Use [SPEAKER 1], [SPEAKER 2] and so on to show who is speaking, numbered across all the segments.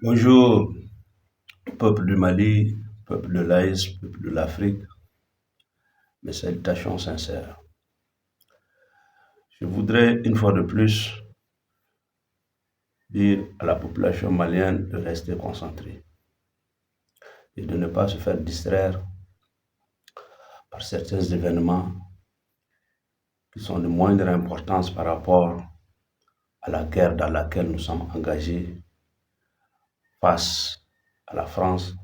[SPEAKER 1] Bonjour, peuple du Mali, peuple de l'AES, peuple de l'Afrique, mes salutations sincères. Je voudrais une fois de plus dire à la population malienne de rester concentrée et de ne pas se faire distraire par certains événements qui sont de moindre importance par rapport à la guerre dans laquelle nous sommes engagés face à la France,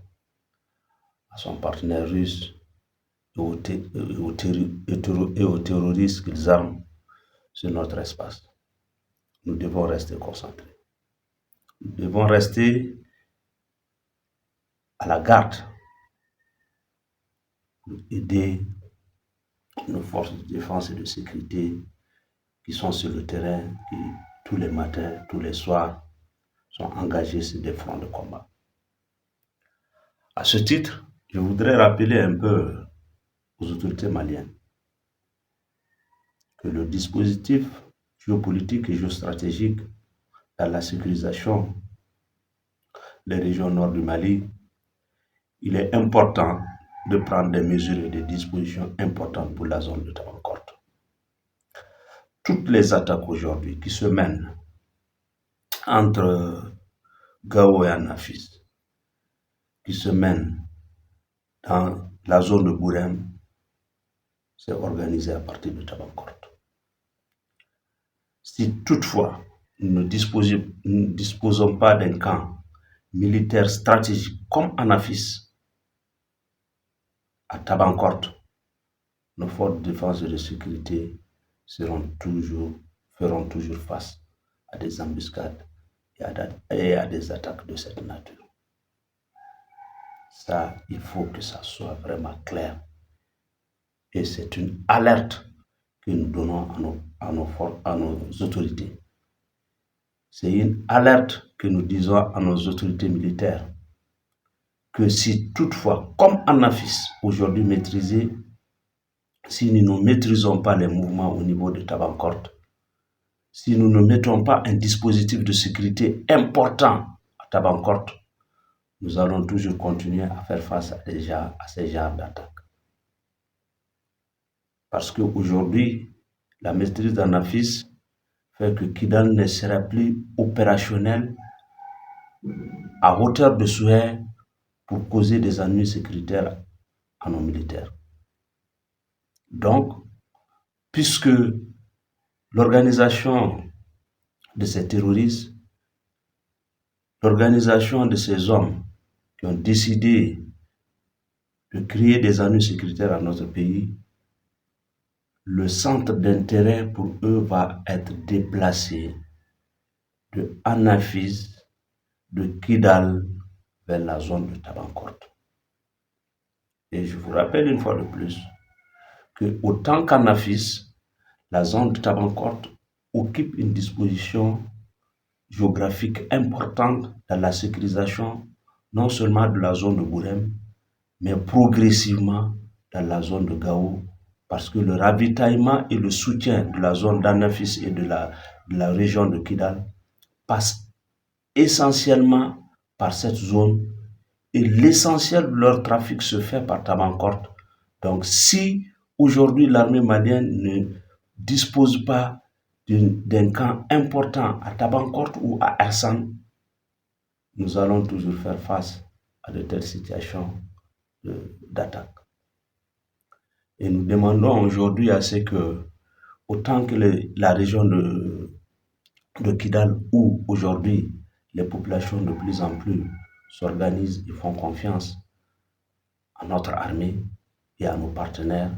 [SPEAKER 1] à son partenaire russe et aux terroristes qu'ils arment sur notre espace. Nous devons rester concentrés. Nous devons rester à la garde pour aider nos forces de défense et de sécurité qui sont sur le terrain, qui tous les matins, tous les soirs, sont engagés sur des fronts de combat. À ce titre, je voudrais rappeler un peu aux autorités maliennes que le dispositif géopolitique et géostratégique dans la sécurisation des régions nord du Mali, il est important de prendre des mesures et des dispositions importantes pour la zone de Tabankorte. Toutes les attaques aujourd'hui qui se mènent entre Gao et Anafis, qui se mènent dans la zone de Bourem, c'est organisé à partir de Tabankorte. Si toutefois nous ne disposons pas d'un camp militaire stratégique comme Anafis, à Tabankorte, nos forces de défense et de sécurité feront toujours face à des embuscades et à des attaques de cette nature. Ça, il faut que ça soit vraiment clair. Et c'est une alerte que nous donnons à nos autorités. C'est une alerte que nous disons à nos autorités militaires que si toutefois, comme Anafis aujourd'hui maîtrisé, si nous ne maîtrisons pas les mouvements au niveau de Tabankorte, si nous ne mettons pas un dispositif de sécurité important à Tabankorte, nous allons toujours continuer à faire face à ces genres d'attaques. Parce qu'aujourd'hui, la maîtrise d'Anafis fait que Kidal ne sera plus opérationnel à hauteur de souhait pour causer des ennuis sécuritaires à nos militaires. Donc, puisque l'organisation de ces terroristes, l'organisation de ces hommes qui ont décidé de créer des ennuis sécuritaires à notre pays, le centre d'intérêt pour eux va être déplacé de Anafis, de Kidal vers la zone de Tabankorte. Et je vous rappelle une fois de plus que autant qu'Anafis, la zone de Tabankorte occupe une disposition géographique importante dans la sécurisation non seulement de la zone de Bourem, mais progressivement dans la zone de Gao, parce que le ravitaillement et le soutien de la zone d'Anafis et de la région de Kidal passe essentiellement par cette zone et l'essentiel de leur trafic se fait par Tabankorte. Donc si aujourd'hui l'armée malienne ne dispose pas d'un camp important à Tabankorte ou à Ersan, nous allons toujours faire face à de telles situations d'attaque. Et nous demandons aujourd'hui à ce que, autant que la région de Kidal, où aujourd'hui les populations de plus en plus s'organisent et font confiance à notre armée et à nos partenaires,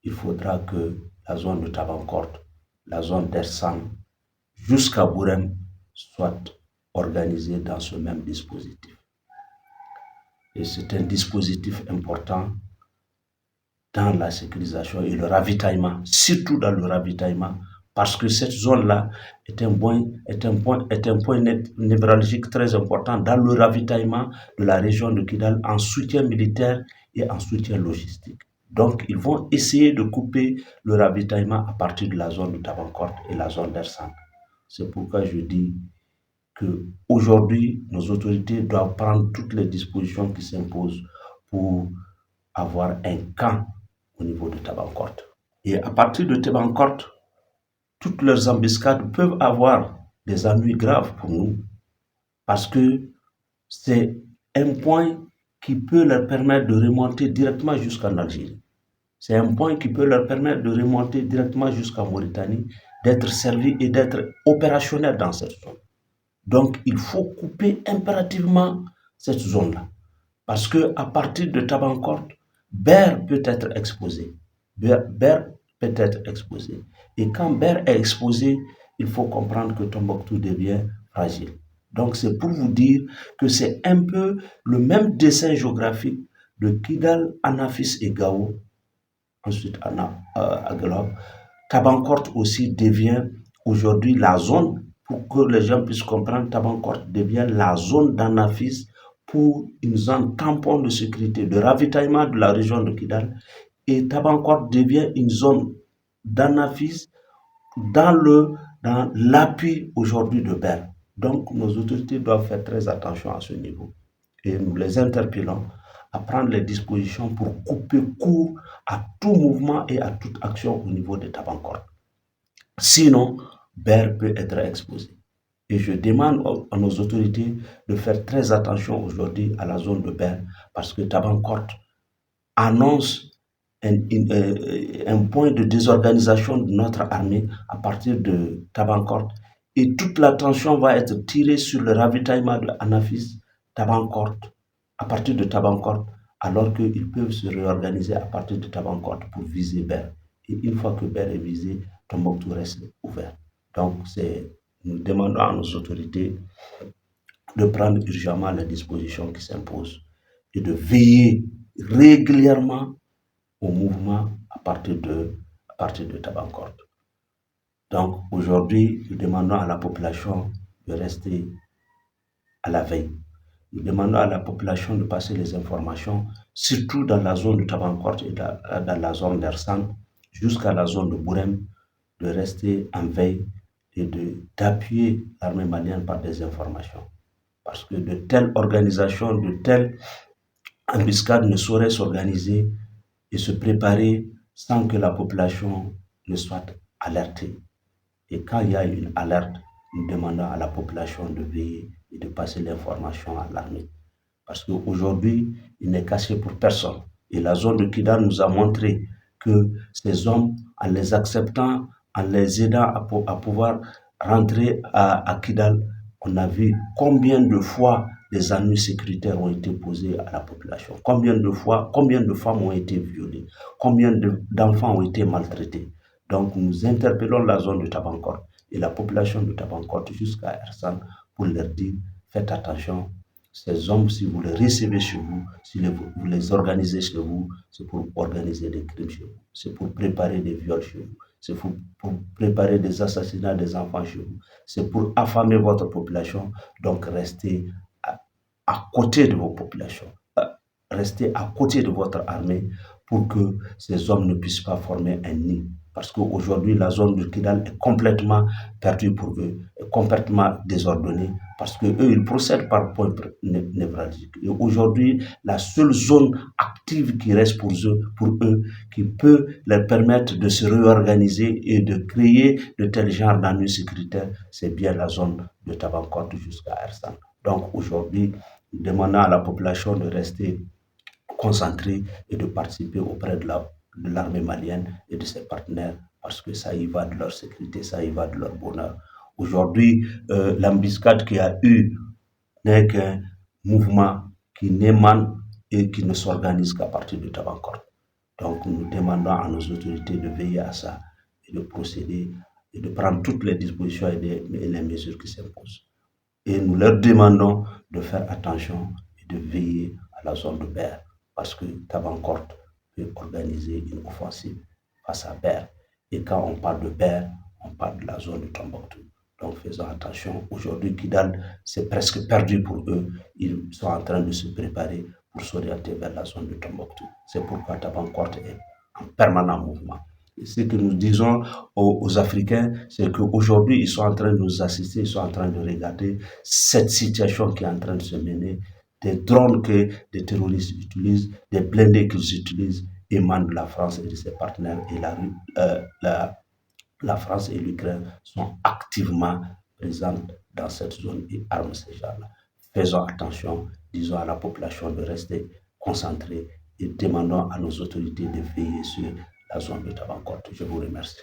[SPEAKER 1] il faudra que la zone de Tabankorte, la zone d'Ersan, jusqu'à Bourem, soit organisée dans ce même dispositif. Et c'est un dispositif important dans la sécurisation et le ravitaillement, surtout dans le ravitaillement, parce que cette zone-là est un point névralgique très important dans le ravitaillement de la région de Kidal en soutien militaire et en soutien logistique. Donc, ils vont essayer de couper le ravitaillement à partir de la zone de Tabankorte et la zone d'Ersan. C'est pourquoi je dis, que aujourd'hui nos autorités doivent prendre toutes les dispositions qui s'imposent pour avoir un camp au niveau de Tabancourt. Et à partir de Tabancourt, toutes leurs embuscades peuvent avoir des ennuis graves pour nous, parce que c'est un point qui peut leur permettre de remonter directement jusqu'en Algérie. C'est un point qui peut leur permettre de remonter directement jusqu'en Mauritanie, d'être servis et d'être opérationnels dans cette zone. Donc, il faut couper impérativement cette zone-là. Parce que à partir de Tabancourt, Ber peut être exposé. Ber peut être exposé. Et quand Ber est exposé, il faut comprendre que Tombouctou devient fragile. Donc, c'est pour vous dire que c'est un peu le même dessin géographique de Kidal, Anafis et Gao, ensuite Agalab. Tabancourt aussi devient aujourd'hui la zone, pour que les gens puissent comprendre, Tabancourt devient la zone d'Anafis pour une zone tampon de sécurité, de ravitaillement de la région de Kidal. Et Tabancourt devient une zone d'Anafis dans l'appui aujourd'hui de Ber. Donc nos autorités doivent faire très attention à ce niveau. Et nous les interpellons à prendre les dispositions pour couper court à tout mouvement et à toute action au niveau de Tabancourt. Sinon, Ber peut être exposé. Et je demande à nos autorités de faire très attention aujourd'hui à la zone de Ber, parce que Tabancourt annonce un point de désorganisation de notre armée à partir de Tabancourt. Et toute l'attention va être tirée sur le ravitaillement de Anafis, Tabancourt, à partir de Tabancourt, alors qu'ils peuvent se réorganiser à partir de Tabancourt pour viser Ber. Et une fois que Ber est visé, Tombouctou reste ouvert. Donc, nous demandons à nos autorités de prendre urgemment les dispositions qui s'imposent et de veiller régulièrement au mouvement à partir de Tabancourt. Donc aujourd'hui, nous demandons à la population de rester à la veille. Nous demandons à la population de passer les informations, surtout dans la zone de Tabancourt et dans la zone d'Ersan, jusqu'à la zone de Bourem, de rester en veille et d'appuyer l'armée malienne par des informations. Parce que de telles organisations, de telles embuscades ne sauraient s'organiser et se préparer sans que la population ne soit alertée. Et quand il y a une alerte, nous demandons à la population de veiller et de passer l'information à l'armée. Parce qu'aujourd'hui, il n'est caché pour personne. Et la zone de Kidal nous a montré que ces hommes, en les acceptant, en les aidant à pouvoir rentrer à Kidal, on a vu combien de fois des ennuis sécuritaires ont été posés à la population. Combien de fois, combien de femmes ont été violées, combien d'enfants ont été maltraités. Donc nous interpellons la zone de Tabancourt et la population de Tabancourt jusqu'à Ersan pour leur dire, faites attention, ces hommes, si vous les recevez chez vous, si vous les organisez chez vous, c'est pour organiser des crimes chez vous, c'est pour préparer des viols chez vous, c'est pour préparer des assassinats des enfants chez vous, c'est pour affamer votre population. Donc restez à côté de vos populations, restez à côté de votre armée pour que ces hommes ne puissent pas former un nid. Parce qu'aujourd'hui, la zone de Kidal est complètement perdue pour eux, est complètement désordonnée, parce qu'eux, ils procèdent par point névralgique. Et aujourd'hui, la seule zone active qui reste pour eux, qui peut leur permettre de se réorganiser et de créer de tels genres d'ennuis sécuritaires, c'est bien la zone de Tabancourt jusqu'à Ersan. Donc aujourd'hui, nous demandons à la population de rester concentrée et de participer auprès de l'armée malienne et de ses partenaires, parce que ça y va de leur sécurité, ça y va de leur bonheur. Aujourd'hui, l'embuscade qu'il y a eu n'est qu'un mouvement qui n'émane et qui ne s'organise qu'à partir de Tabancourt. Donc nous demandons à nos autorités de veiller à ça et de procéder et de prendre toutes les dispositions et les mesures qui s'imposent. Et nous leur demandons de faire attention et de veiller à la zone de Ber, parce que Tabancourt peut organiser une offensive face à Ber. Et quand on parle de Ber, on parle de la zone de Tombouctou. Donc faisons attention. Aujourd'hui, Kidal, c'est presque perdu pour eux. Ils sont en train de se préparer pour s'orienter vers la zone de Tombouctou. C'est pourquoi Tabancourt est en permanent mouvement. ce que nous disons aux Africains, c'est qu'aujourd'hui, ils sont en train de nous assister, ils sont en train de regarder cette situation qui est en train de se mener. Des drones que des terroristes utilisent, des blindés qu'ils utilisent, émanent de la France et de ses partenaires. Et la France et l'Ukraine sont activement présentes dans cette zone et arment ces gens-là. Faisons attention, disons à la population de rester concentrée et demandons à nos autorités de veiller sur la zone de Tabancourt. Je vous remercie.